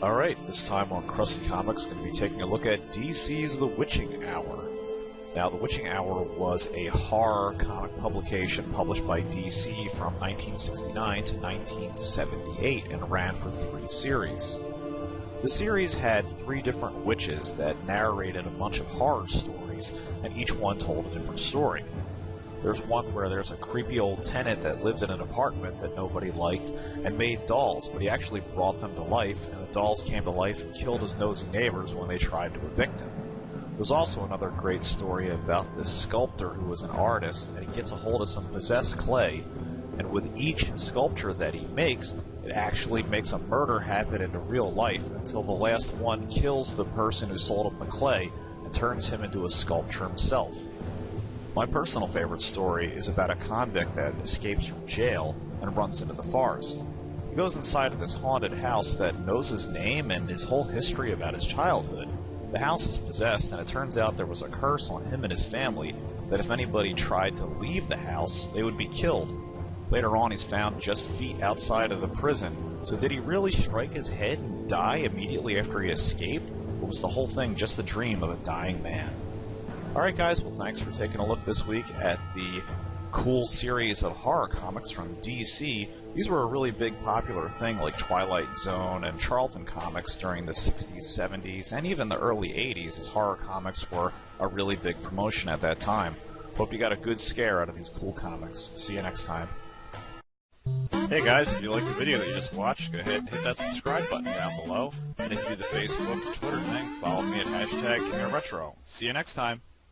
Alright, this time on Krusty Comics, we're going to be taking a look at DC's The Witching Hour. Now, The Witching Hour was a horror comic publication published by DC from 1969 to 1978 and ran for 3 series. The series had 3 different witches that narrated a bunch of horror stories, and each one told a different story. There's one where there's a creepy old tenant that lived in an apartment that nobody liked and made dolls, but he actually brought them to life, and the dolls came to life and killed his nosy neighbors when they tried to evict him. There's also another great story about this sculptor who was an artist, and he gets a hold of some possessed clay, and with each sculpture that he makes, it actually makes a murder happen in real life until the last one kills the person who sold him the clay and turns him into a sculpture himself. My personal favorite story is about a convict that escapes from jail and runs into the forest. He goes inside of this haunted house that knows his name and his whole history about his childhood. The house is possessed, and it turns out there was a curse on him and his family that if anybody tried to leave the house, they would be killed. Later on, he's found just feet outside of the prison. So did he really strike his head and die immediately after he escaped? Or was the whole thing just the dream of a dying man? Alright guys, well thanks for taking a look this week at the cool series of horror comics from DC. These were a really big popular thing like Twilight Zone and Charlton comics during the 60s, 70s, and even the early 80s as horror comics were a really big promotion at that time. Hope you got a good scare out of these cool comics. See you next time. Hey guys, if you liked the video that you just watched, go ahead and hit that subscribe button down below. And if you do the Facebook or Twitter thing, follow me at #KingRetro. See you next time.